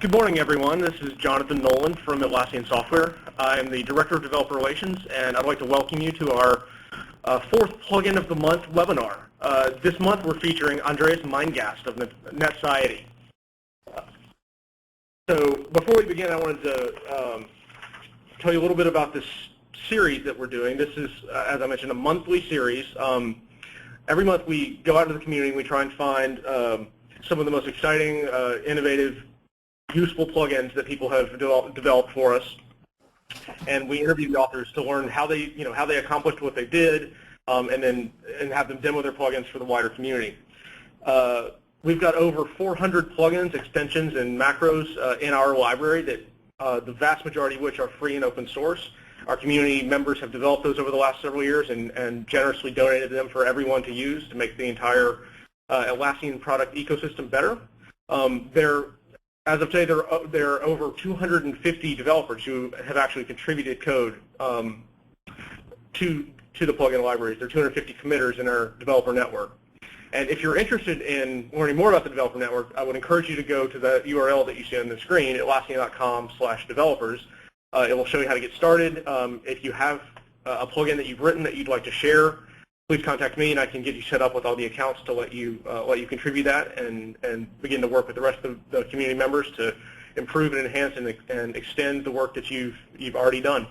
Good morning, everyone. This is Jonathan Nolan from Atlassian Software. I'm the Director of Developer Relations, and I'd like to welcome you to our fourth Plugin of the Month webinar. This month, we're featuring Andreas Meingast of netoCiety. So before we begin, I wanted to tell you a little bit about this series that we're doing. This is, as I mentioned, a monthly series. Every month, we go out into the community and we try and find some of the most exciting, innovative, useful plugins that people have developed for us, and we interview the authors to learn how they, how they accomplished what they did, and have them demo their plugins for the wider community. We've got over 400 plugins, extensions, and macros in our library that the vast majority of which are free and open source. Our community members have developed those over the last several years and generously donated them for everyone to use to make the entire Atlassian product ecosystem better. As of today, there are over 250 developers who have actually contributed code to the plugin libraries. There are 250 committers in our developer network. And if you're interested in learning more about the developer network, I would encourage you to go to the URL that you see on the screen, atlassian.com/developers. It will show you how to get started. If you have a plugin that you've written that you'd like to share, please contact me, and I can get you set up with all the accounts to let you contribute that and begin to work with the rest of the community members to improve and enhance and extend the work that you've already done.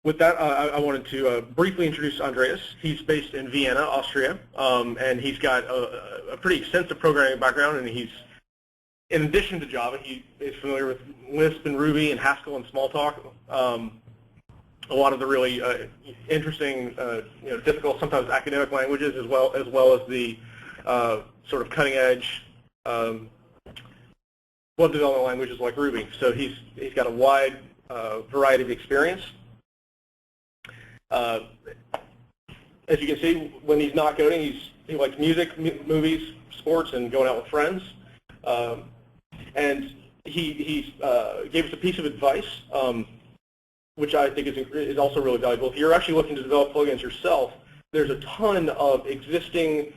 With that, I wanted to briefly introduce Andreas. He's based in Vienna, Austria, and he's got a pretty extensive programming background, and he's, in addition to Java, he is familiar with Lisp and Ruby and Haskell and Smalltalk. A lot of the really interesting, difficult, sometimes academic languages, as well as the sort of cutting-edge web development languages like Ruby. So he's got a wide variety of experience. As you can see, when he's not coding, he likes music, movies, sports, and going out with friends. And he gave us a piece of advice, which I think is also really valuable. If you're actually looking to develop plugins yourself, there's a ton of existing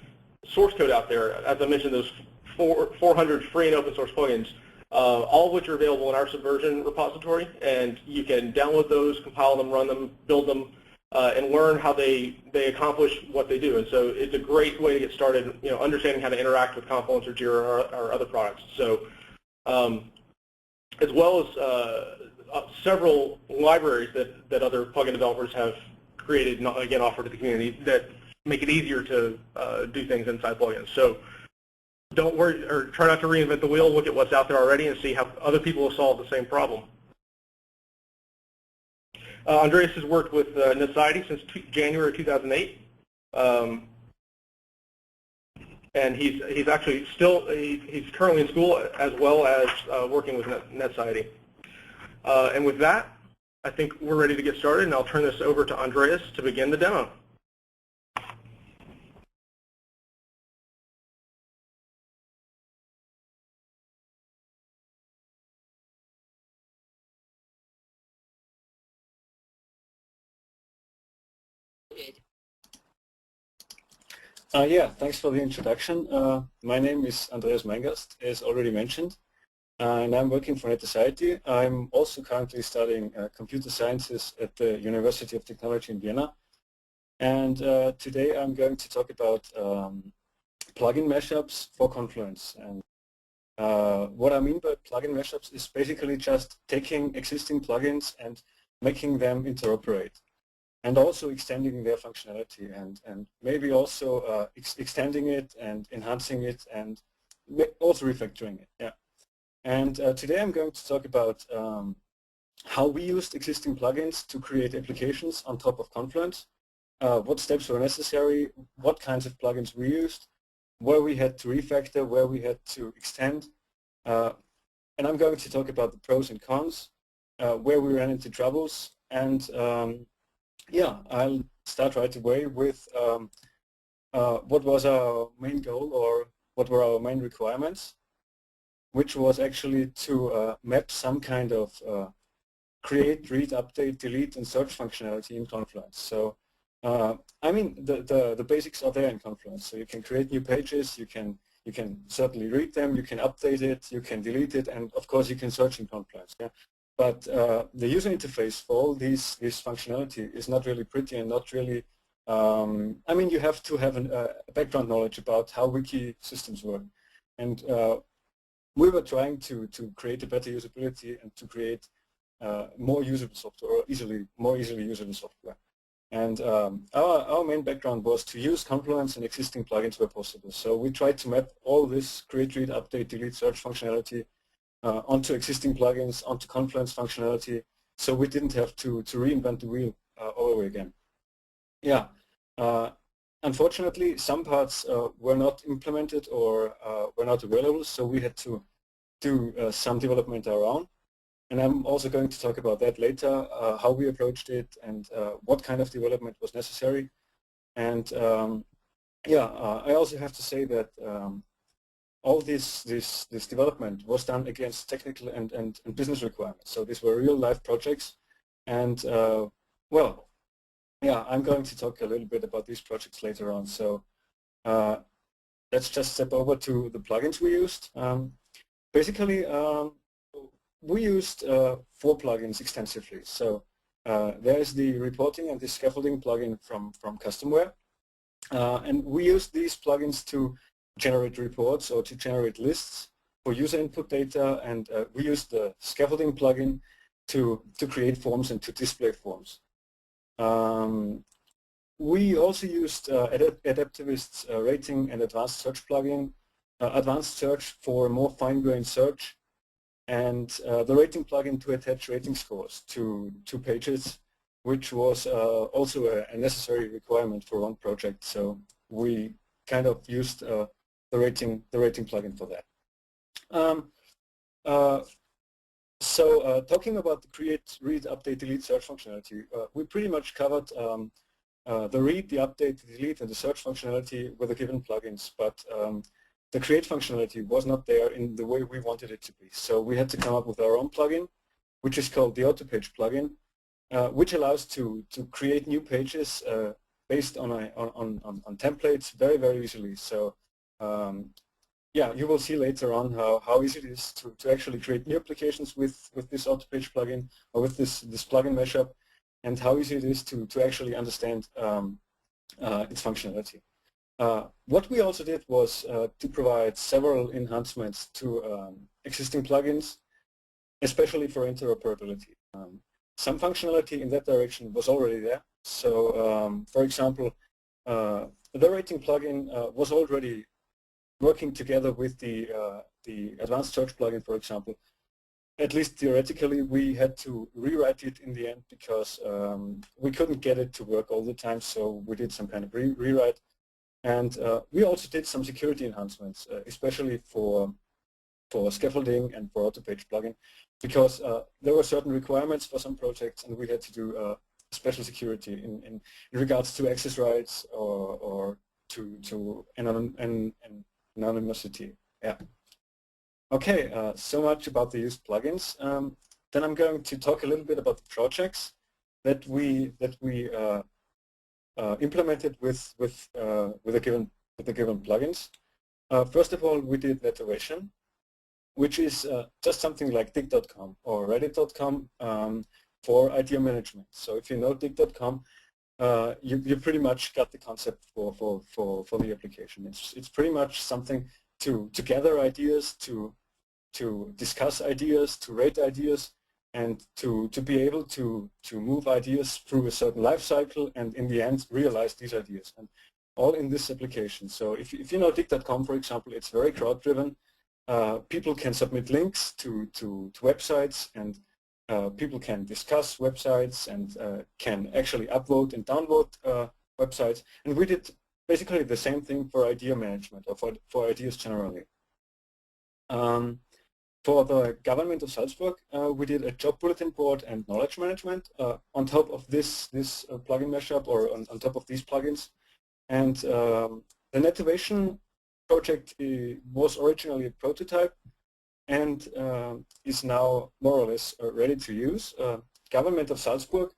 source code out there. As I mentioned, those 400 free and open source plugins, all of which are available in our Subversion repository, and you can download those, compile them, run them, build them, and learn how they accomplish what they do. And so it's a great way to get started, understanding how to interact with Confluence or Jira or other products. So as well as several libraries that other plugin developers have created and again offered to the community that make it easier to do things inside plugins. So don't worry, or try not to reinvent the wheel. Look at what's out there already and see how other people have solved the same problem. Andreas has worked with netoCiety since January 2008, and he's actually he's currently in school as well as working with netoCiety. And with that, I think we're ready to get started, and I'll turn this over to Andreas to begin the demo. Yeah, thanks for the introduction. My name is Andreas Meingast, as already mentioned, and I'm working for netoCiety. I'm also currently studying computer sciences at the University of Technology in Vienna. And today I'm going to talk about plugin mashups for Confluence. And what I mean by plugin mashups is basically just taking existing plugins and making them interoperate, and also extending their functionality, and maybe also extending it and enhancing it, and also refactoring it. Yeah. And today I'm going to talk about how we used existing plugins to create applications on top of Confluence, what steps were necessary, what kinds of plugins we used, where we had to refactor, where we had to extend, and I'm going to talk about the pros and cons, where we ran into troubles, and yeah, I'll start right away with what was our main goal, or what were our main requirements, which was actually to map some kind of create, read, update, delete, and search functionality in Confluence. So I'm mean, the basics are there in Confluence. So you can create new pages, you can certainly read them, you can update it, you can delete it, and of course you can search in Confluence. Yeah? But the user interface for all this functionality is not really pretty and not really, I mean, you have to have a background knowledge about how wiki systems work. And we were trying to create a better usability and to create more usable software, or more easily usable software. And our main background was to use Confluence and existing plugins where possible. So we tried to map all this create, read, update, delete, search functionality onto existing plugins, onto Confluence functionality, so we didn't have to reinvent the wheel all over again. Yeah. Unfortunately, some parts were not implemented or were not available, so we had to do some development our own. And I'm also going to talk about that later, how we approached it and what kind of development was necessary. And yeah, I also have to say that all this development was done against technical and business requirements. So these were real life projects. And well, yeah, I'm going to talk a little bit about these projects later on. So let's just step over to the plugins we used. Basically, we used 4 plugins extensively. So there is the reporting and the scaffolding plugin from Customware. And we used these plugins to generate reports or to generate lists for user input data. And we used the scaffolding plugin to create forms and to display forms. We also used Adaptivist's rating and advanced search plugin, advanced search for more fine-grained search, and the rating plugin to attach rating scores to pages, which was also a necessary requirement for one project. So we kind of used the rating plugin for that. So talking about the create, read, update, delete search functionality, we pretty much covered the read, the update, the delete, and the search functionality with the given plugins, but the create functionality was not there in the way we wanted it to be. So we had to come up with our own plugin, which is called the AutoPage plugin, which allows to create new pages based on templates very, very easily. So yeah, you will see later on how easy it is to actually create new applications with this AutoPage plugin or with this plugin mashup, and how easy it is to actually understand its functionality. What we also did was to provide several enhancements to existing plugins, especially for interoperability. Some functionality in that direction was already there. So, for example, the rating plugin was already working together with the advanced search plugin, for example. At least theoretically, we had to rewrite it in the end because we couldn't get it to work all the time, so we did some kind of rewrite. And we also did some security enhancements, especially for scaffolding and for AutoPage plugin, because there were certain requirements for some projects, and we had to do special security in regards to access rights or to anonymity. Yeah. Okay, so much about the used plugins. Then I'm going to talk a little bit about the projects that we implemented with the given plugins. First of all, we did netoCiety, which is just something like dig.com or reddit.com for idea management. So if you know dig.com, you pretty much got the concept for the application. It's pretty much something to gather ideas, to discuss ideas, to rate ideas, and to be able to move ideas through a certain life cycle and in the end realize these ideas, and all in this application. So if you know dig.com, for example, it's very crowd-driven. People can submit links to websites, and people can discuss websites and can actually upvote and downvote websites. And we did basically the same thing for idea management or for ideas generally. For the government of Salzburg, we did a job bulletin board and knowledge management on top of this plugin mashup, or on top of these plugins. And the netoCiety project was originally a prototype and is now more or less ready to use. Government of Salzburg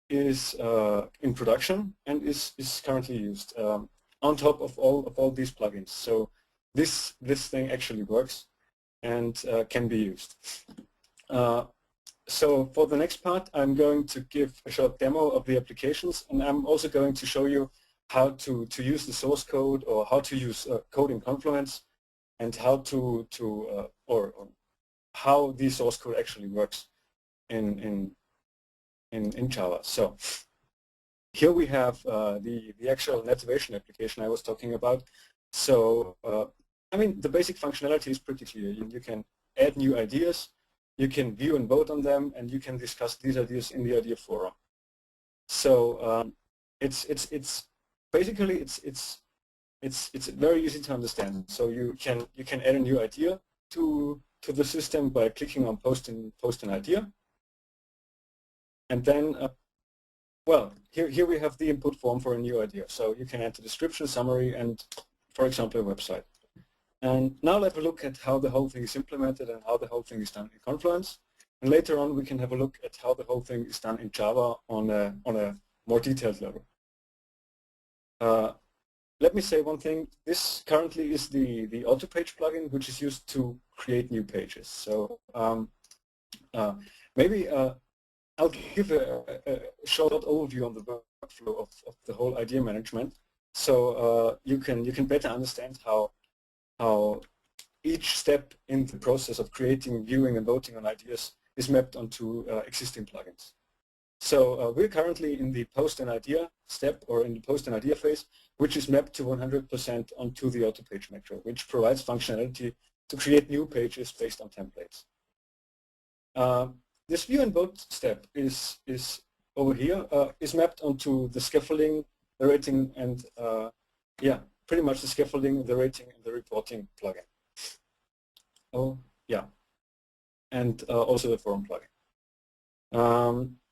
is in production and is currently used on top of all these plugins. So this thing actually works and can be used. So for the next part, I'm going to give a short demo of the applications, and I'm also going to show you how to use the source code, or how to use code in Confluence, and how or how the source code actually works in Java. So here we have the actual netivation application I was talking about. So I mean, the basic functionality is pretty clear. You can add new ideas, you can view and vote on them, and you can discuss these ideas in the idea forum. So it's basically it's very easy to understand. So you can add a new idea to the system by clicking on post an idea, and then well, here we have the input form for a new idea. So you can enter description, summary, and for example a website. And now let's have a look at how the whole thing is implemented and how the whole thing is done in Confluence. And later on we can have a look at how the whole thing is done in Java on a more detailed level. Let me say one thing. This currently is the auto page plugin, which is used to create new pages. So maybe I'll give a short overview on the workflow of the whole idea management, so you can better understand how each step in the process of creating, viewing, and voting on ideas is mapped onto existing plugins. So we're currently in the post an idea step, or in the post an idea phase, which is mapped to 100% onto the auto page macro, which provides functionality to create new pages based on templates. This view and vote step is over here, is mapped onto the scaffolding, the rating, and yeah, pretty much the scaffolding, the rating, and the reporting plugin. Oh yeah, and also the forum plugin.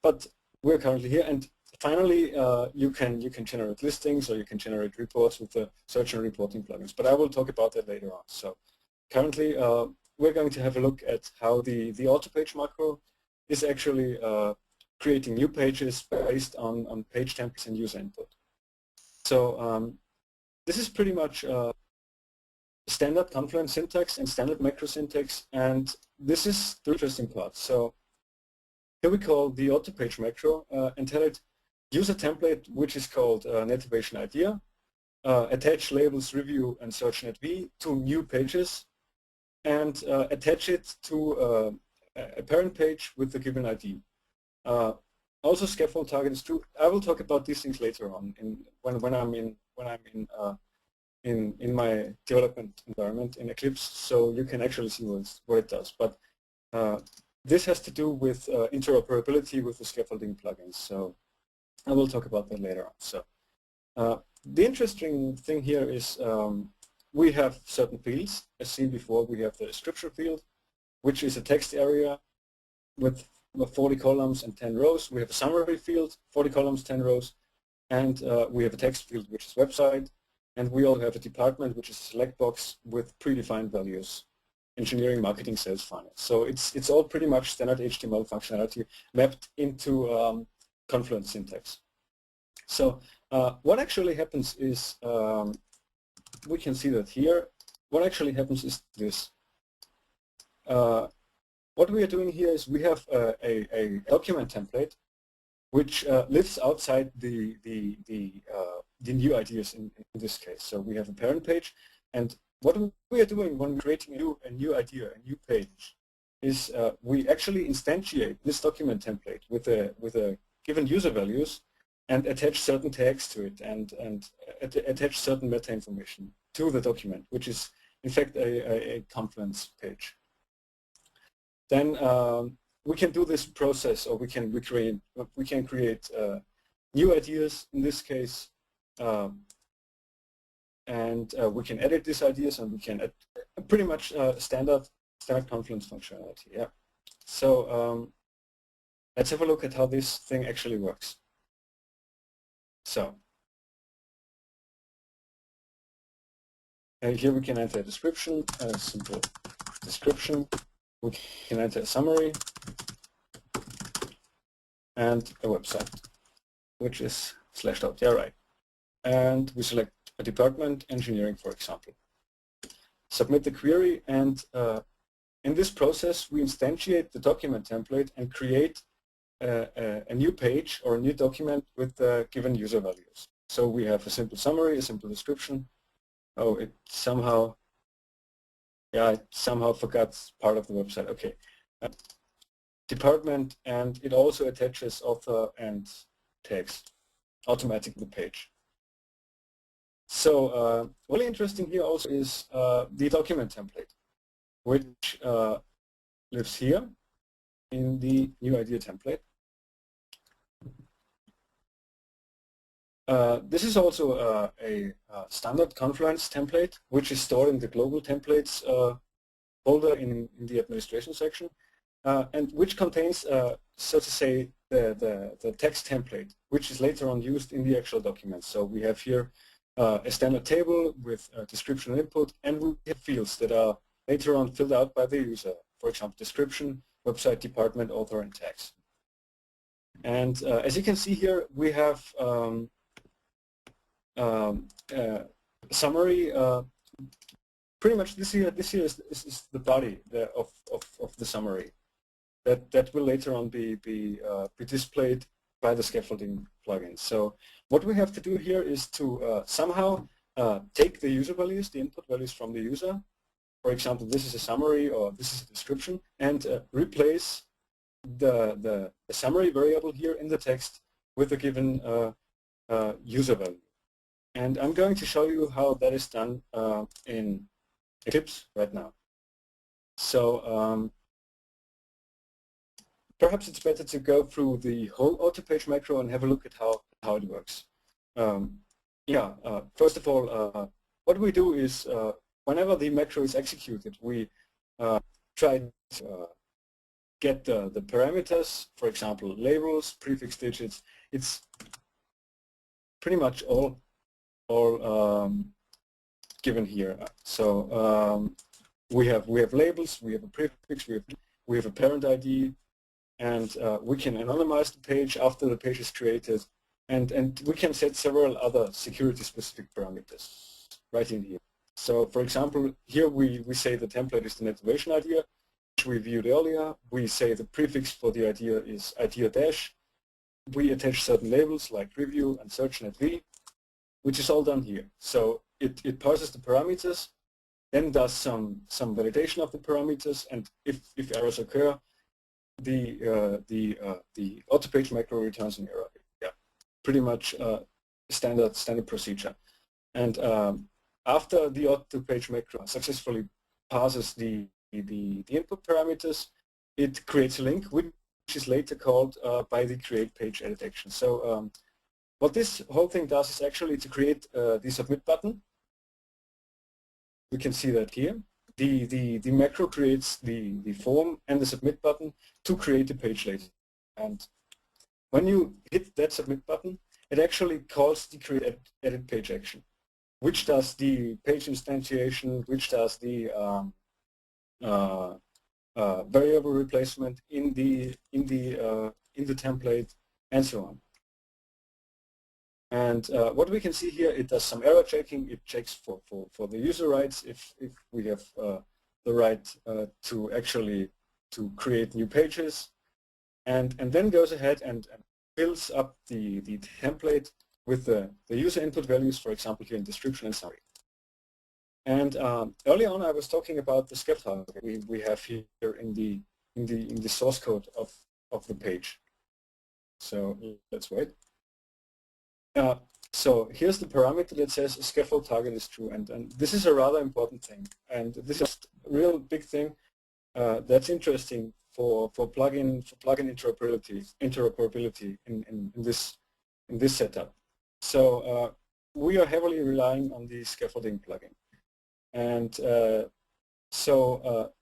But we're currently here, and finally you can generate listings, or you can generate reports with the search and reporting plugins. But I will talk about that later on. So currently we're going to have a look at how the auto page macro is actually creating new pages based on page templates and user input. So this is pretty much standard Confluence syntax and standard macro syntax, and this is the interesting part. So here we call the auto page macro and tell it use a template which is called netivation idea, attach labels review and search netv to new pages, and attach it to a parent page with the given ID. Also scaffold target is true. I will talk about these things later on when I'm in my development environment in Eclipse, so you can actually see what it does. But this has to do with interoperability with the scaffolding plugins. So I will talk about that later on. So the interesting thing here is we have certain fields. As seen before, we have the description field, which is a text area with 40 columns and 10 rows. We have a summary field, 40 columns, 10 rows, and we have a text field, which is website, and we all have a department, which is a select box with predefined values, engineering, marketing, sales, finance. So it's all pretty much standard HTML functionality mapped into Confluence syntax. So what actually happens is, we can see that here, what actually happens is this. What we are doing here is we have a document template which lives outside the new ideas in this case. So we have a parent page, and what we are doing when we're creating a new idea, a new page, is we actually instantiate this document template with a given user values and attach certain tags to it, and attach certain meta information to the document, which is in fact a Confluence page. Then we can do this process, or we can create new ideas in this case, and we can edit these ideas, and we can pretty much standard Confluence functionality. Yeah. So let's have a look at how this thing actually works. So here we can enter a description, a simple description. We can enter a summary and a website. which is /out, yeah, right. And we select a department, engineering, for example. Submit the query, and in this process, we instantiate the document template and create a new page or a new document with the given user values. So we have a simple summary, a simple description. Oh, it somehow forgot part of the website. Okay. Department, and it also attaches author and text automatically to the page. So really interesting here also is the document template, which lives here in the new idea template. This is also a standard Confluence template, which is stored in the global templates folder in the administration section, and which contains, so to say, the text template, which is later on used in the actual document. So we have here a standard table with description and input, and we have fields that are later on filled out by the user. For example, description, website, department, author, and text. And as you can see here, we have summary. Pretty much this here is the body of the summary that will later on be displayed by the scaffolding plugin. So what we have to do here is to somehow take the user values, the input values from the user. For example, this is a summary or this is a description, and replace the summary variable here in the text with a given user value. And I'm going to show you how that is done in Eclipse right now. So perhaps it's better to go through the whole auto page macro and have a look at how it works. First of all, what we do is whenever the macro is executed, we try to get the parameters, for example, labels, prefix digits. It's pretty much all given here. So we have labels, we have a prefix, we have a parent ID, and we can anonymize the page after the page is created, and we can set several other security-specific parameters right in here. So, for example, here we say the template is the netovation idea, which we viewed earlier. We say the prefix for the idea is idea dash. We attach certain labels like review and search net v, which is all done here. So it parses the parameters, then does some validation of the parameters, and if errors occur, the auto page macro returns an error. Yeah, pretty much standard procedure. And after the auto page macro successfully passes the input parameters, it creates a link which is later called by the create page edit action. So what this whole thing does is actually to create the submit button. We can see that here. The macro creates the form and the submit button to create the page later. And when you hit that submit button, it actually calls the create edit page action, which does the page instantiation, which does the variable replacement in the template, and so on. And what we can see here, it does some error checking. It checks for the user rights if we have the right to actually to create new pages, and then goes ahead and fills up the template with the user input values, for example, here in description and summary. And early on, I was talking about the scaffold we have here in the source code of the page. So let's wait. So here's the parameter that says scaffold target is true, and this is a rather important thing, and this is a real big thing that's interesting for plugin interoperability in this setup. So we are heavily relying on the scaffolding plugin, and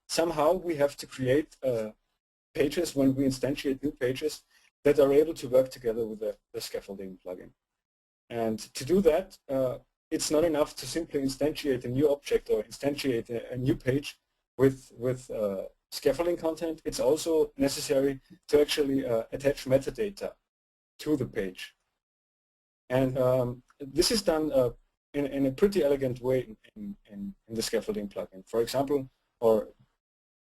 somehow we have to create pages when we instantiate new pages that are able to work together with the scaffolding plugin. And to do that, it's not enough to simply instantiate a new object or instantiate a new page with scaffolding content. It's also necessary to actually attach metadata to the page. And this is done in a pretty elegant way in the scaffolding plugin. For example, or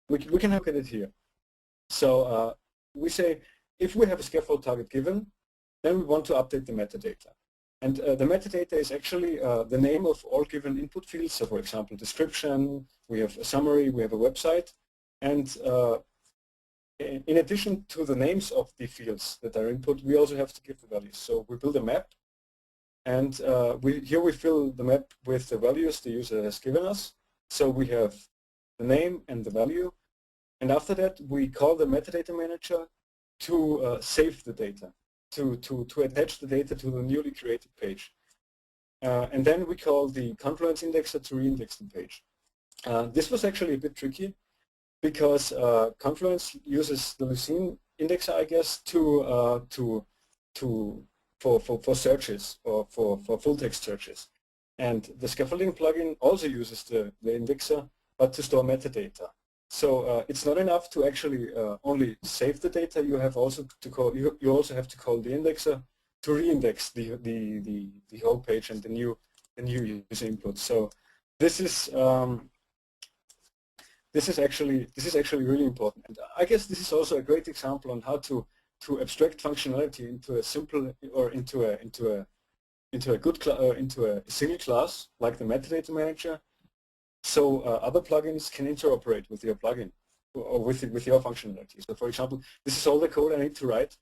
we can look at it here. So we say, if we have a scaffold target given, then we want to update the metadata. And the metadata is actually the name of all given input fields. So for example, description, we have a summary, we have a website. And in addition to the names of the fields that are input, we also have to give the values. So we build a map. And here we fill the map with the values the user has given us. So we have the name and the value. And after that, we call the metadata manager to save the data, to attach the data to the newly created page. And then we call the Confluence indexer to reindex the page. This was actually a bit tricky because Confluence uses the Lucene indexer, I guess, for searches or for full text searches. And the scaffolding plugin also uses the indexer, but to store metadata. So it's not enough to actually only save the data. You have also to call you also have to call the indexer to reindex the whole page and the new user input. So this is actually really important. And I guess this is also a great example on how to abstract functionality into a simple or into a single class like the metadata manager. So other plugins can interoperate with your plugin or with your functionality. So for example, this is all the code I need to write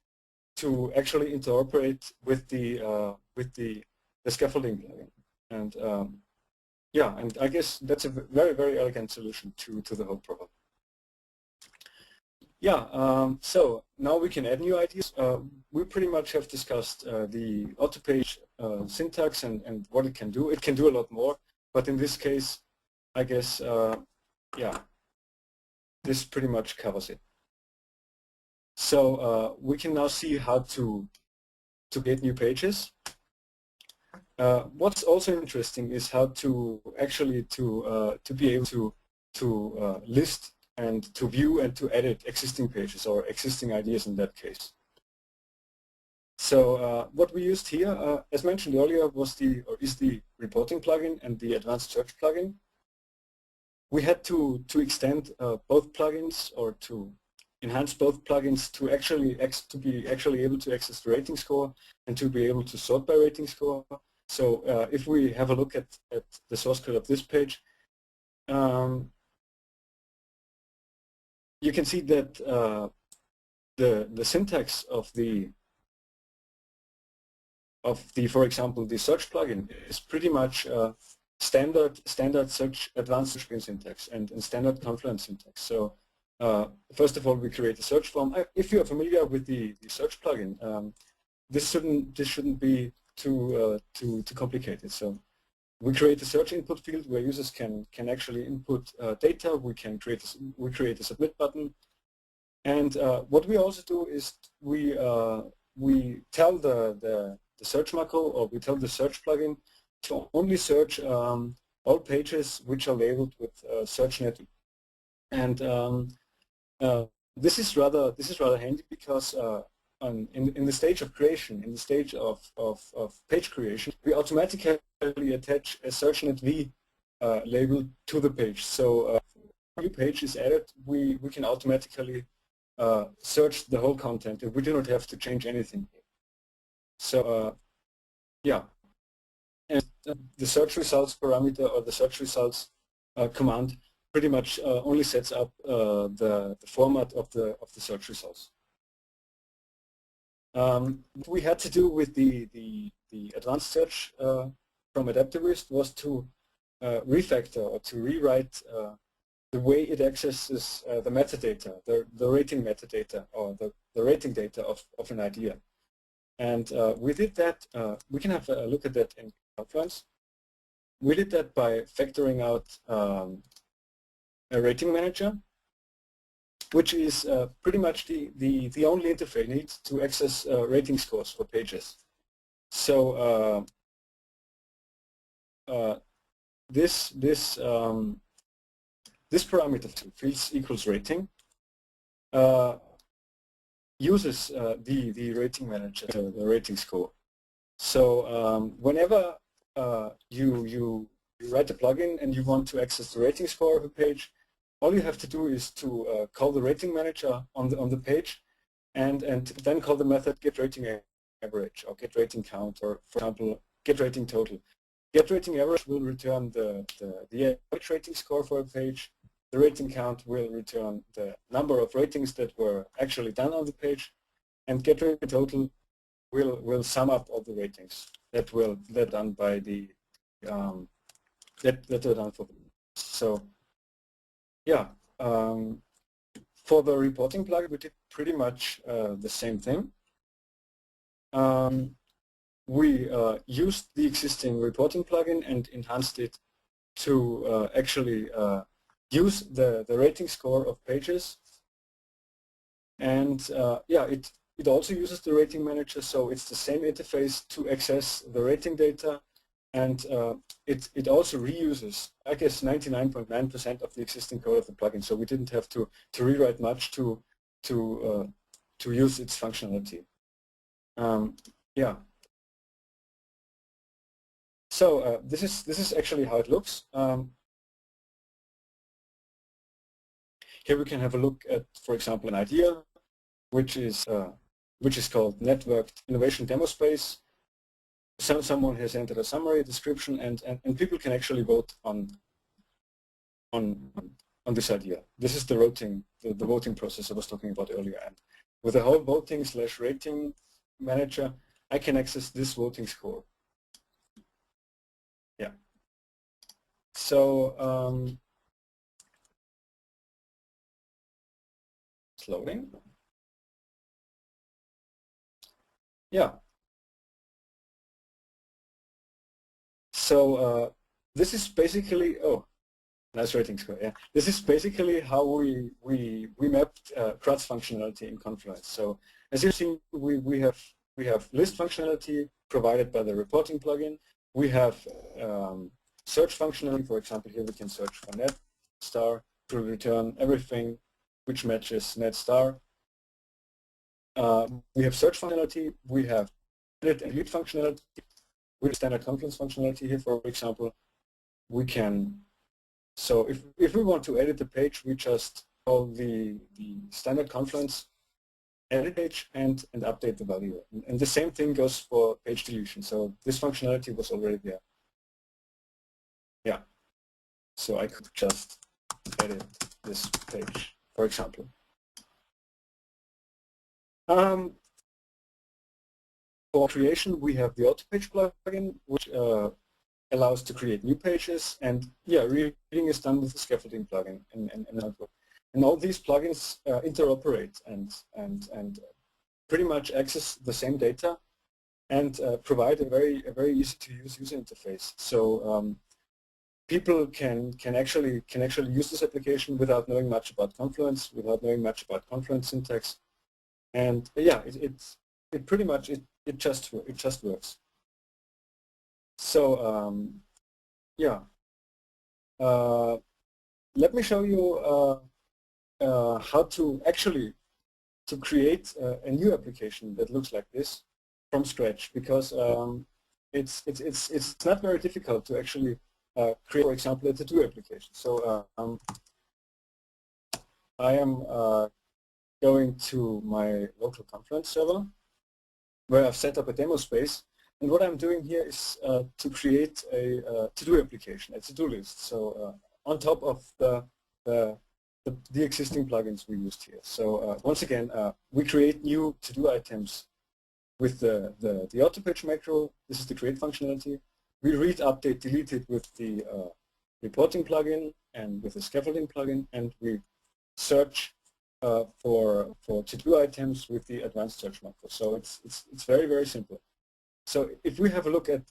to actually interoperate with the scaffolding plugin. And yeah, and I guess that's a very elegant solution to the whole problem. Yeah, so now we can add new ideas. We pretty much have discussed the auto page syntax and what it can do. It can do a lot more, but in this case, I guess, yeah, this pretty much covers it. So we can now see how to get new pages. What's also interesting is how to actually to be able to list and to view and to edit existing pages or existing ideas in that case. So what we used here, as mentioned earlier, is the reporting plugin and the advanced search plugin. We had to extend both plugins or to enhance both plugins to be actually able to access the rating score and to be able to sort by rating score. So if we have a look at the source code of this page, you can see that the syntax of the for example the search plugin is pretty much standard search advanced search syntax and standard Confluence syntax. So first of all, we create a search form. If you are familiar with the search plugin, this shouldn't be too complicated. So we create a search input field where users can actually input data. We create a submit button, and what we also do is we tell the search macro, or we tell the search plugin to only search all pages which are labeled with searchnet. And this is rather handy because in the stage of creation, in the stage of page creation, we automatically attach a searchnet v label to the page. So when a new page is added, we can automatically search the whole content, and we do not have to change anything. So yeah, and the search results parameter or the search results command pretty much only sets up the format of the search results. What we had to do with the advanced search from Adaptivist was to refactor or to rewrite the way it accesses the metadata, the rating metadata, or the rating data of an idea. And we did that. We can have a look at that in Confluence. We did that by factoring out a rating manager, which is pretty much the only interface needs to access rating scores for pages. So this parameter fields equals rating uses the rating manager, the rating score. So whenever you write a plugin and you want to access the rating score of a page, all you have to do is to call the rating manager on the page, and then call the method getRatingAverage or getRatingCount, or for example getRatingTotal. GetRatingAverage will return the average rating score for a page. The rating count will return the number of ratings that were actually done on the page, and getRatingTotal will sum up all the ratings that were done by the that were done for the. So yeah, for the reporting plugin we did pretty much the same thing. We used the existing reporting plugin and enhanced it to actually use the rating score of pages. And yeah, it also uses the rating manager, so it's the same interface to access the rating data, and it also reuses, I guess, 99.9% of the existing code of the plugin. So we didn't have to rewrite much to use its functionality. Yeah. So this is actually how it looks. Here we can have a look at, for example, an idea, which is called Networked Innovation Demo Space. Someone has entered a summary, a description, and people can actually vote on this idea. This is the voting process I was talking about earlier. And with the whole voting/rating manager, I can access this voting score. Yeah. So it's loading. Yeah. So this is basically, oh, nice rating score. Yeah, this is basically how we mapped CRUD's functionality in Confluence. So as you've seen, we have list functionality provided by the reporting plugin. We have search functionality. For example, here we can search for net star to return everything which matches net star. We have search functionality. We have edit and delete functionality. We have standard Confluence functionality here, for example. We can, so if we want to edit the page, we just call the standard Confluence edit page and update the value. And the same thing goes for page deletion. So this functionality was already there. Yeah. So I could just edit this page, for example. For creation, we have the auto-page plugin, which allows to create new pages, and yeah, reading is done with the scaffolding plugin and all these plugins interoperate and pretty much access the same data and provide a very easy to use user interface. So people can actually use this application without knowing much about Confluence, without knowing much about Confluence syntax, and yeah, it pretty much it just works. So yeah, let me show you how to actually create a new application that looks like this from scratch, because it's not very difficult to actually create, for example, a to-do application. So I am going to my local Confluence server, where I've set up a demo space, and what I'm doing here is to create a to-do application, a to-do list. So on top of the existing plugins we used here. So once again, we create new to-do items with the auto-page macro. This is the create functionality. We read, update, delete it with the reporting plugin and with the scaffolding plugin, and we search for to-do items with the advanced search macro. So it's very simple. So if we have a look at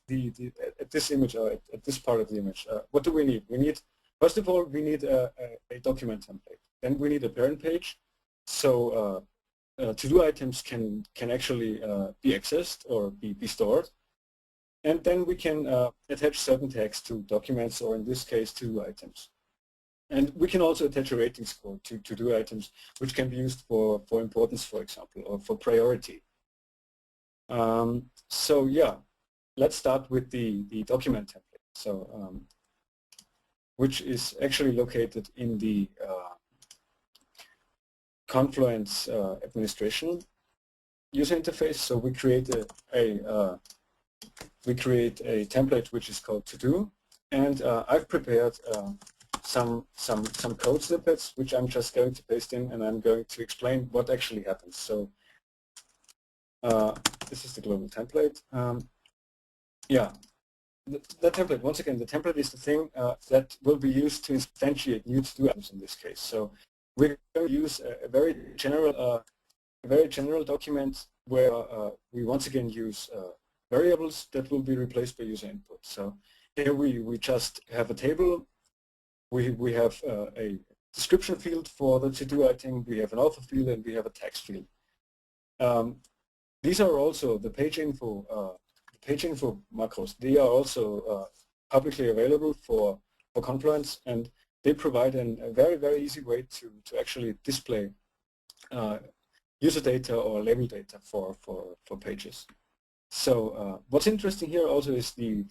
at this image, or at this part of the image, what do we need? We need, first of all, we need a document template. Then we need a parent page, so to-do items can actually be accessed or be stored. And then we can attach certain tags to documents, or in this case, to-do items. And we can also attach a rating score to to-do items, which can be used for importance, for example, or for priority. So yeah, let's start with the document template. So which is actually located in the Confluence administration user interface. So we create a template which is called to do, and I've prepared some code snippets which I'm just going to paste in, and I'm going to explain what actually happens. So this is the global template. Yeah, the template, once again, the template is the thing that will be used to instantiate new to-do items in this case. So we're going to use a very general document where we once again use variables that will be replaced by user input. So here we just have a table. We have a description field for the to-do item. We have an author field, and we have a text field. These are also the page info macros. They are also publicly available for Confluence, and they provide a very easy way to actually display user data or label data for pages. So what's interesting here also is the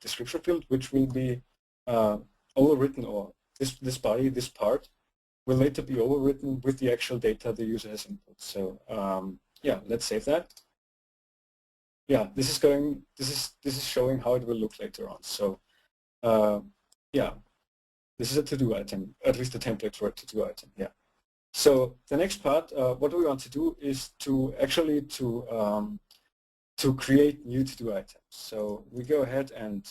description field, which will be overwritten, or this body, this part, will later be overwritten with the actual data the user has input. So yeah, let's save that. Yeah, this is showing how it will look later on. So yeah, this is a to-do item, at least the template for a to-do item. Yeah. So the next part, what we want to do is to actually to create new to-do items. So we go ahead and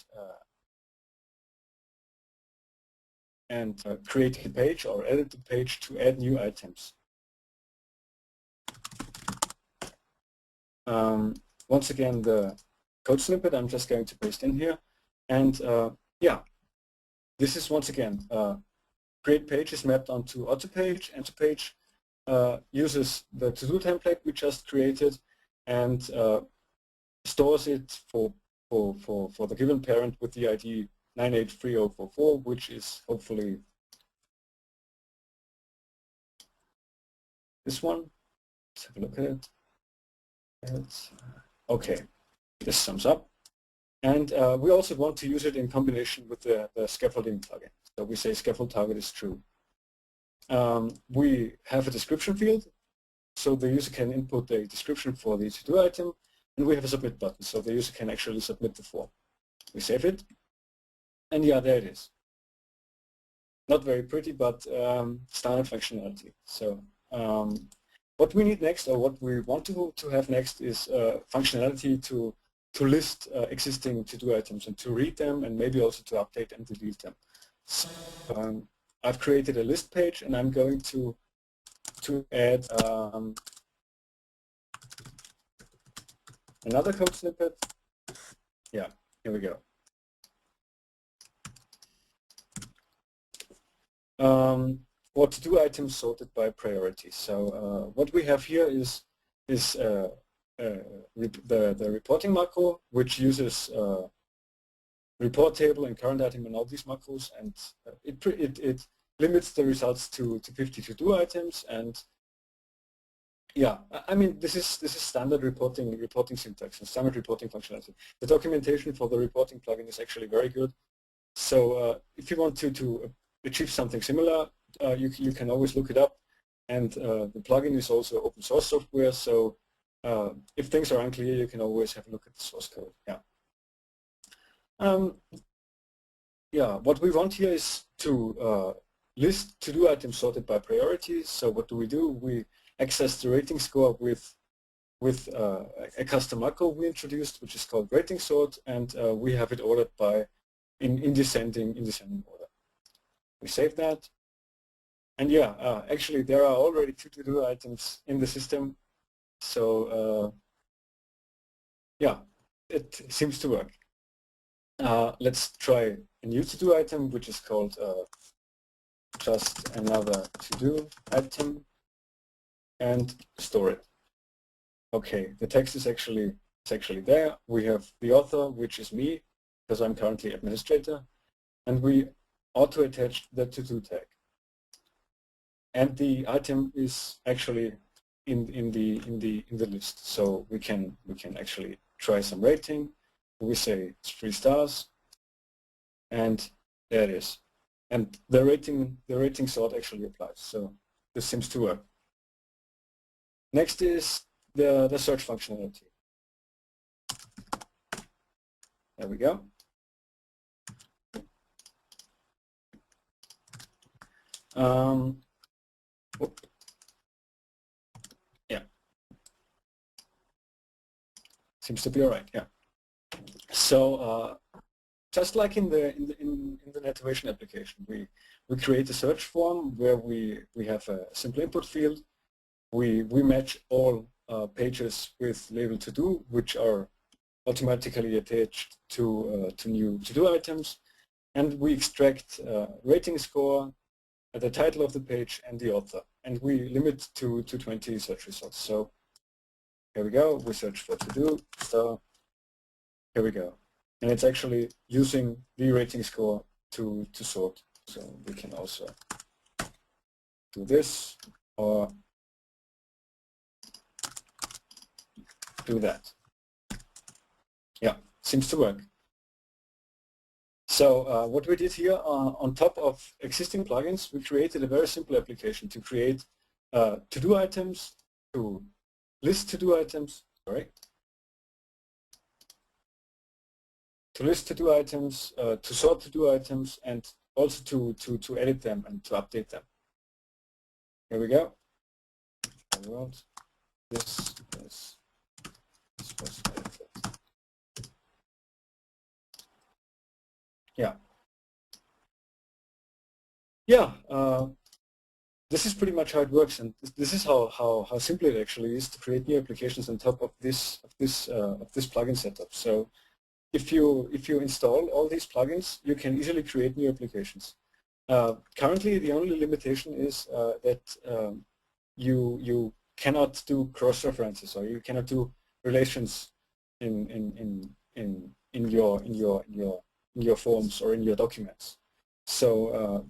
create the page or edit the page to add new items. Once again, the code snippet I'm just going to paste in here, and yeah, this is once again create page is mapped onto AutoPage, and AutoPage uses the to-do template we just created and stores it for the given parent with the ID 983044, which is hopefully this one. Let's have a look at it. Okay, this sums up. And we also want to use it in combination with the scaffolding plugin. So we say scaffold target is true. We have a description field, so the user can input a description for the to-do item, and we have a submit button, so the user can actually submit the form. We save it, and yeah, there it is. Not very pretty, but standard functionality. So what we need next, or what we want to have next, is functionality to list existing to-do items and to read them, and maybe also to update and delete them. So, I've created a list page, and I'm going to add another code snippet. Yeah, here we go. For to-do items sorted by priority. So what we have here is the reporting macro, which uses report table and current item and all these macros, and it limits the results to 50 to-do items. And yeah, I mean, this is standard reporting syntax and standard reporting functionality. The documentation for the reporting plugin is actually very good. So if you want to achieve something similar, you can always look it up. And the plugin is also open source software, so if things are unclear, you can always have a look at the source code. Yeah. Yeah, what we want here is to list to-do items sorted by priority. So what do? We access the rating score with a custom macro we introduced, which is called rating sort, and we have it ordered by in descending order. We save that, and yeah, actually there are already 2 to-do items in the system, so yeah, it seems to work. Let's try a new to-do item, which is called just another to-do item, and store it. Okay, the text is actually there. We have the author, which is me, because I'm currently administrator, and we auto-attach the to-do tag. And the item is actually in the list, so we can actually try some rating. we say it's 3 stars, and there it is. And the rating sort actually applies, so this seems to work. Next is the search functionality. There we go. Yeah, seems to be all right. Yeah. So just like in the netoCiety application, we create a search form where we have a simple input field. We match all pages with label to do, which are automatically attached to new to-do items, and we extract rating score, the title of the page, and the author, and we limit to 20 search results. So here we go. We search for to-do, so here we go, and it's actually using the rating score to sort. So we can also do this or do that. Yeah, seems to work. So what we did here on top of existing plugins, we created a very simple application to create to-do items, to list to-do items, sorry, to list to-do items, to sort to-do items, and also to edit them and to update them. Here we go. This was edited. Yeah. Yeah. This is pretty much how it works, and this is how simple it actually is to create new applications on top of this plugin setup. So if you install all these plugins, you can easily create new applications. Currently, the only limitation is that you cannot do cross-references, or you cannot do relations in your forms or in your documents. So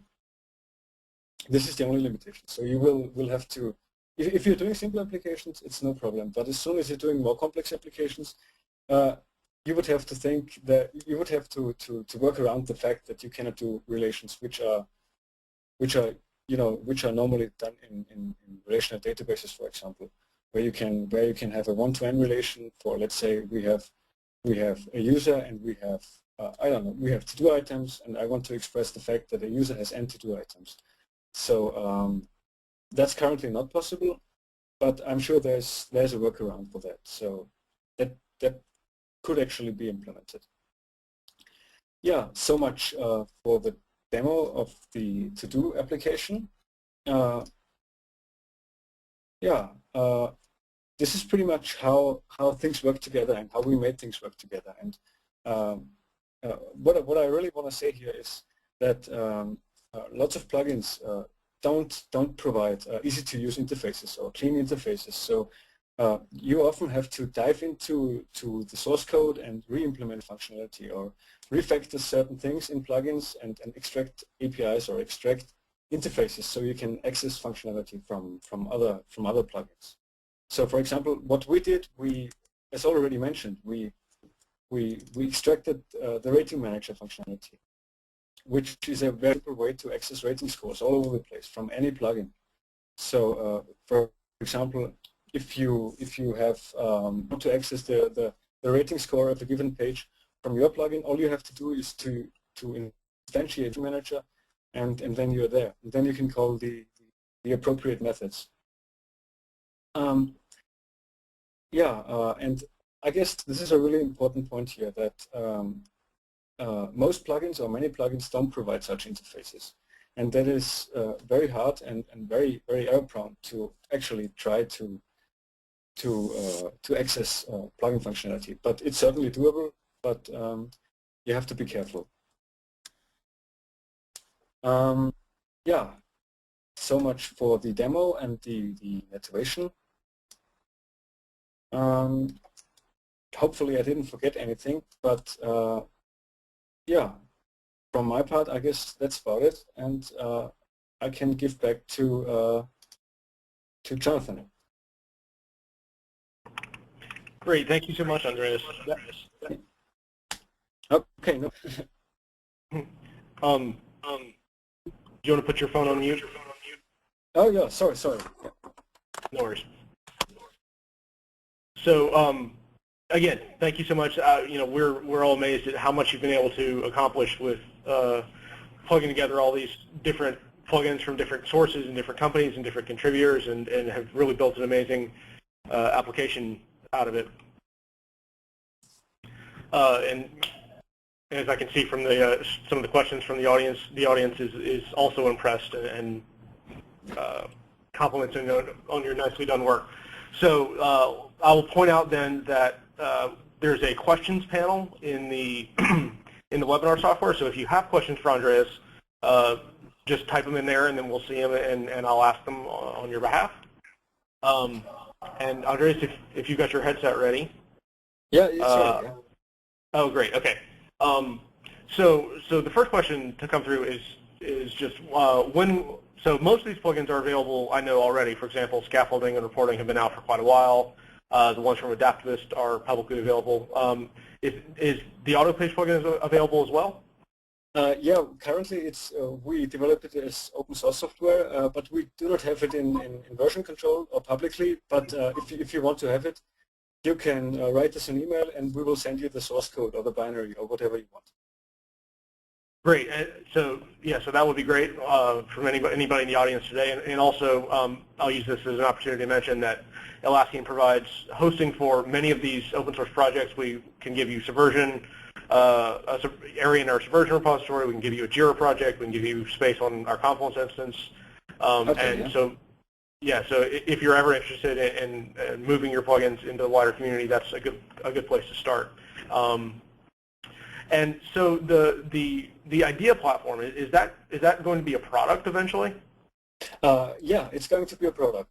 this is the only limitation. So you will have to, if you're doing simple applications, it's no problem. But as soon as you're doing more complex applications, you would have to think that you would have to work around the fact that you cannot do relations which are normally done in relational databases, for example, where you can have a one-to-one relation for, let's say, we have a user and we have I don't know, we have to-do items, and I want to express the fact that a user has n to-do items. So that's currently not possible, but I'm sure there's a workaround for that. So that could actually be implemented. Yeah, so much for the demo of the to-do application. This is pretty much how things work together and how we made things work together. And what I really want to say here is that lots of plugins don't provide easy-to-use interfaces or clean interfaces. So you often have to dive into the source code and re-implement functionality or refactor certain things in plugins and extract APIs or extract interfaces so you can access functionality from other plugins. So for example, what we did, as already mentioned, we extracted the rating manager functionality, which is a very simple way to access rating scores all over the place from any plugin. So for example, if you have want to access the rating score of a given page from your plugin, all you have to do is to instantiate the manager, and then you're there. And then you can call the appropriate methods. And I guess this is a really important point here, that most plugins or many plugins don't provide such interfaces. And that is very hard and very error prone to actually try to access plugin functionality. But it's certainly doable, but you have to be careful. Yeah, so much for the demo and the netoCiety. Hopefully I didn't forget anything, but yeah, from my part, I guess that's about it, and I can give back to Jonathan. Great, thank you so much, Andreas. Okay. No. Do you want to put your phone on mute? Oh yeah. Sorry. Yeah. No worries. So again, thank you so much. You know, we're all amazed at how much you've been able to accomplish with plugging together all these different plugins from different sources and different companies and different contributors, and have really built an amazing application out of it. And as I can see from the some of the questions from the audience is also impressed and compliments on your nicely done work. So I will point out then that there's a questions panel in the in the webinar software. So if you have questions for Andreas, just type them in there, and then we'll see them, and I'll ask them on your behalf. And Andreas, if you've got your headset ready. Yeah. It's ready, yeah. Oh, great. Okay. So the first question to come through is just when. So most of these plugins are available, I know already. For example, scaffolding and reporting have been out for quite a while. The ones from Adaptivist are publicly available. Is the AutoPage plugin available as well? Yeah, currently it's we develop it as open source software, but we do not have it in version control or publicly. But if you want to have it, you can write us an email, and we will send you the source code or the binary or whatever you want. Great. So yeah, so that would be great from anybody in the audience today. And also, I'll use this as an opportunity to mention that Atlassian provides hosting for many of these open source projects. We can give you Subversion, area in our Subversion repository. We can give you a Jira project. We can give you space on our Confluence instance. Okay, yeah. So yeah, so if you're ever interested in moving your plugins into the wider community, that's a good place to start. And so the idea platform, is that going to be a product eventually? Yeah, it's going to be a product.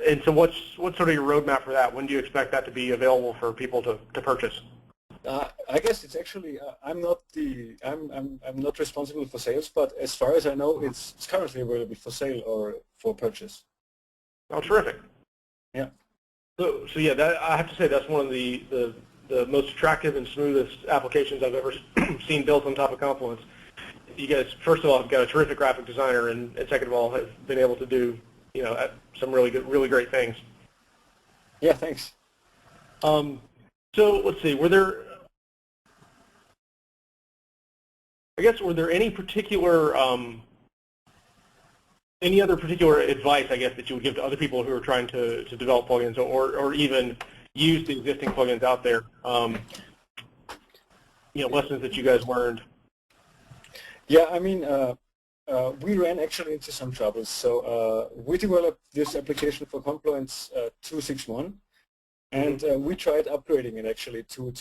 And so what's sort of your roadmap for that? When do you expect that to be available for people to purchase? I guess it's actually I'm not responsible for sales, but as far as I know, it's currently available for sale or for purchase. Oh, terrific. Yeah. So yeah, that I have to say that's one of the most attractive and smoothest applications I've ever seen built on top of Confluence. You guys, first of all, have got a terrific graphic designer, and second of all, have been able to do some really great things. Yeah, thanks. So let's see, were there any particular any other particular advice, I guess, that you would give to other people who are trying to develop plugins or even use the existing plugins out there? Lessons that you guys learned. Yeah, I mean, we ran actually into some troubles. So we developed this application for Confluence 2.6.1, and we tried upgrading it actually to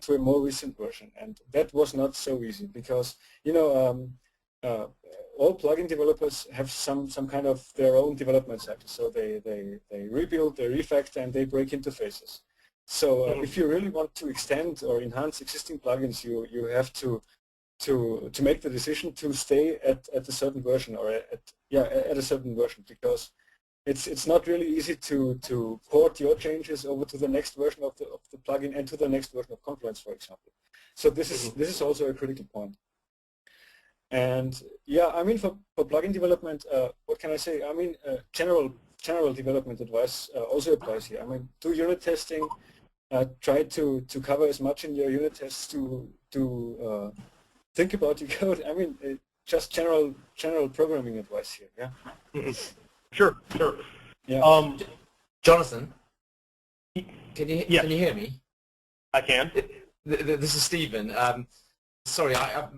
a more recent version, and that was not so easy because all plugin developers have some kind of their own development cycle. So they rebuild, they refactor, and they break into phases. So if you really want to extend or enhance existing plugins, you have to make the decision to stay at a certain version or at a certain version, because it's not really easy to port your changes over to the next version of the plugin and to the next version of Confluence, for example. So this is also a critical point. And yeah, I mean, for plugin development, what can I say? I mean, general development advice also applies here. I mean, do unit testing. Try to cover as much in your unit tests to think about your code. I mean, just general programming advice here. Yeah. Mm-hmm. Sure. Yeah. Jonathan, can you hear me? I can. This is Stephen. Sorry,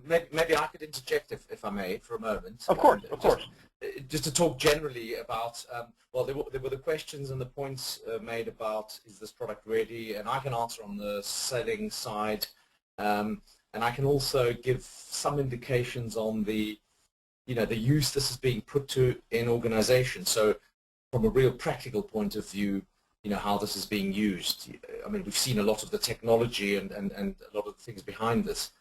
maybe I could interject if I may for a moment. Of course. Just to talk generally about, well, there were the questions and the points made about, is this product ready? And I can answer on the selling side, and I can also give some indications on the use this is being put to in organizations. So from a real practical point of view, how this is being used. I mean, we've seen a lot of the technology and a lot of the things behind this.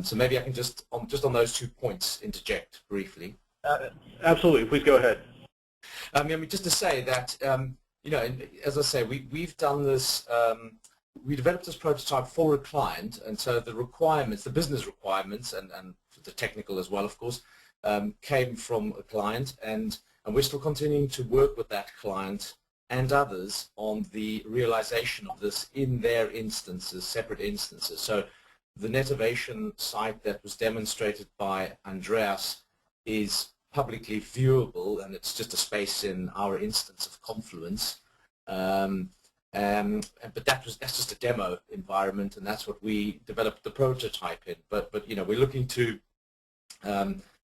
So maybe I can just on those 2 points interject briefly. Absolutely. Please go ahead. I mean, just to say that, as I say, we've done this we developed this prototype for a client, and so the requirements, the business requirements, and the technical as well, of course, came from a client, and we're still continuing to work with that client and others on the realization of this in their instances, separate instances. So the Netovation site that was demonstrated by Andreas is publicly viewable, and it's just a space in our instance of Confluence. But that's just a demo environment, and that's what we developed the prototype in. But you know, we're looking to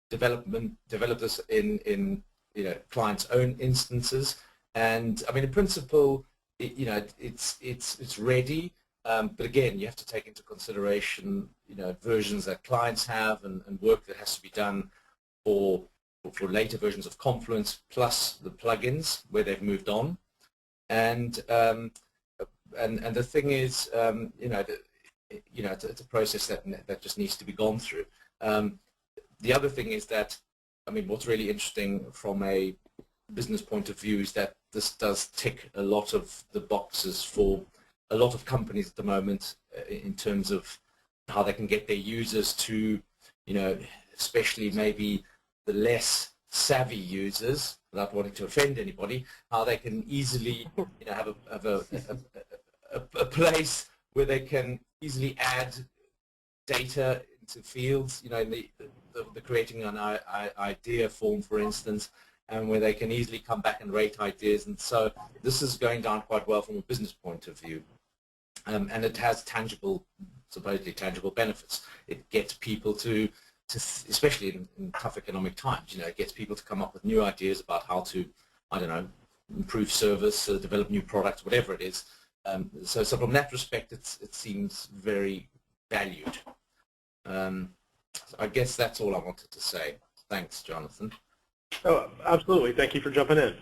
develop this in you know, clients' own instances. And I mean, in principle, you know, it's ready. But again, you have to take into consideration, you know, versions that clients have and work that has to be done for later versions of Confluence, plus the plugins where they've moved on. And the thing is, you know, it's a process that just needs to be gone through. The other thing is that, I mean, what's really interesting from a business point of view is that this does tick a lot of the boxes for a lot of companies at the moment in terms of how they can get their users to, you know, especially maybe the less savvy users, without wanting to offend anybody, how they can easily, you know, have a place where they can easily add data into fields, you know, in the creating an idea form, for instance, and where they can easily come back and rate ideas. And so this is going down quite well from a business point of view. And it has supposedly tangible benefits. It gets people to especially in tough economic times, you know, it gets people to come up with new ideas about how to, I don't know, improve service, develop new products, whatever it is. So from that respect, it seems very valued. So I guess that's all I wanted to say. Thanks, Jonathan. Oh, absolutely. Thank you for jumping in.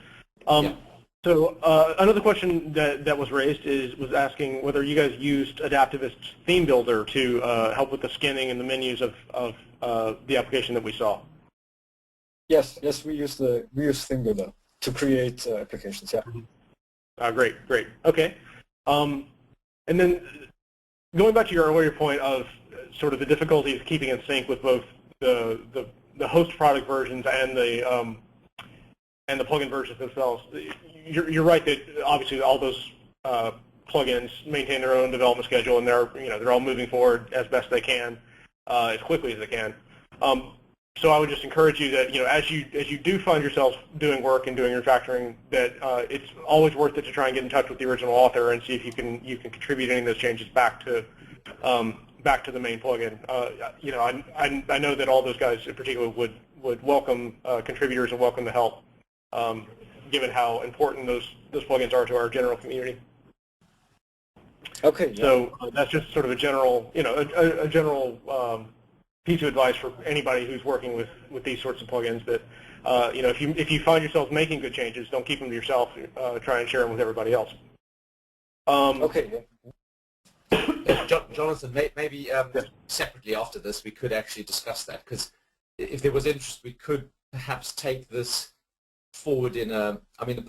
Yeah. So another question that was raised was asking whether you guys used Adaptivist's theme builder to help with the skinning and the menus of the application that we saw. Yes, we use theme builder to create applications. Yeah. Great. Okay. And then going back to your earlier point of sort of the difficulty of keeping in sync with both the host product versions and the plugin versions themselves. You're right that obviously all those plugins maintain their own development schedule, and they're all moving forward as best they can, as quickly as they can. So I would just encourage you that, you know, as you do find yourself doing work and doing refactoring, that it's always worth it to try and get in touch with the original author and see if you can contribute any of those changes back to the main plugin. You know, I know that all those guys in particular would welcome contributors and welcome the help, given how important those plugins are to our general community. Okay. Yeah. So that's just sort of a general, you know, a general piece of advice for anybody who's working with these sorts of plugins. That you know, if you find yourself making good changes, don't keep them to yourself. Try and share them with everybody else. Okay. Yeah, Jonathan, maybe separately after this we could actually discuss that, because if there was interest, we could perhaps take this forward in a. I mean, the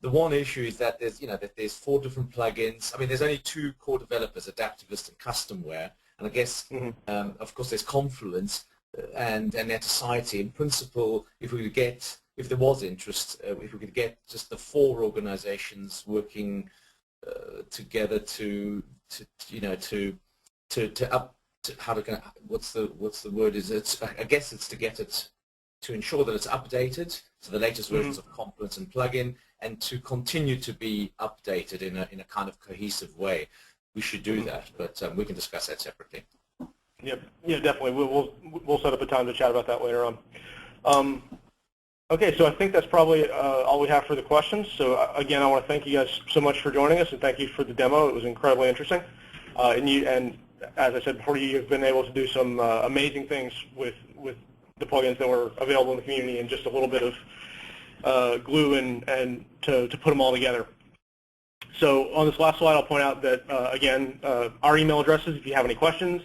one issue is that there's 4 different plugins. I mean, there's only 2 core developers, Adaptivist and Customware, and I guess of course there's Confluence and netoCiety. In principle, if there was interest, if we could get just the 4 organizations working together to what's the word is it? I guess it's to get it to ensure that it's updated to the latest versions of Confluence and plugin, and to continue to be updated in a kind of cohesive way. We should do that, but we can discuss that separately. Yeah, definitely. We'll set up a time to chat about that later on. Okay, so I think that's probably all we have for the questions. So again, I want to thank you guys so much for joining us, and thank you for the demo. It was incredibly interesting. And as I said before, you've been able to do some amazing things with the plugins that were available in the community, and just a little bit of glue and to put them all together. So on this last slide, I'll point out that, again, our email addresses if you have any questions,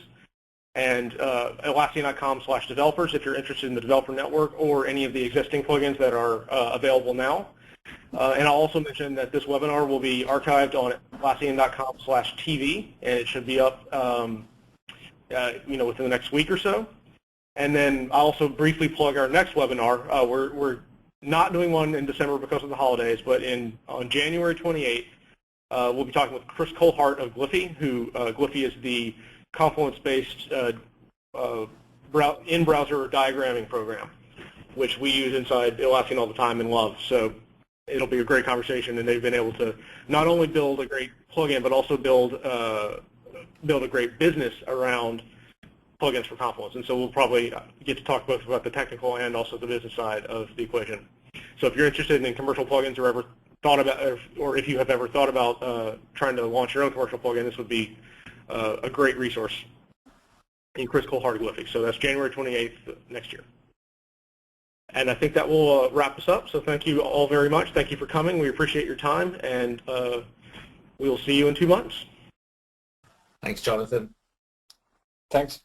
and Atlassian.com/developers if you're interested in the developer network or any of the existing plugins that are available now. And I'll also mention that this webinar will be archived on Atlassian.com/TV, and it should be up within the next week or so. And then I'll also briefly plug our next webinar. We're not doing one in December because of the holidays, but on January 28th, we'll be talking with Chris Colhart of Gliffy, who Gliffy is the Confluence-based in-browser diagramming program, which we use inside Atlassian all the time and love. So it'll be a great conversation, and they've been able to not only build a great plugin, but also build a great business around plugins for Confluence. And so we'll probably get to talk both about the technical and also the business side of the equation. So if you're interested in commercial plugins or ever thought about, or if you have ever thought about trying to launch your own commercial plugin, this would be a great resource in Chris Colhart of Gliffy. So that's January 28th next year. And I think that will wrap us up. So thank you all very much. Thank you for coming. We appreciate your time, and we will see you in 2 months. Thanks, Jonathan. Thanks.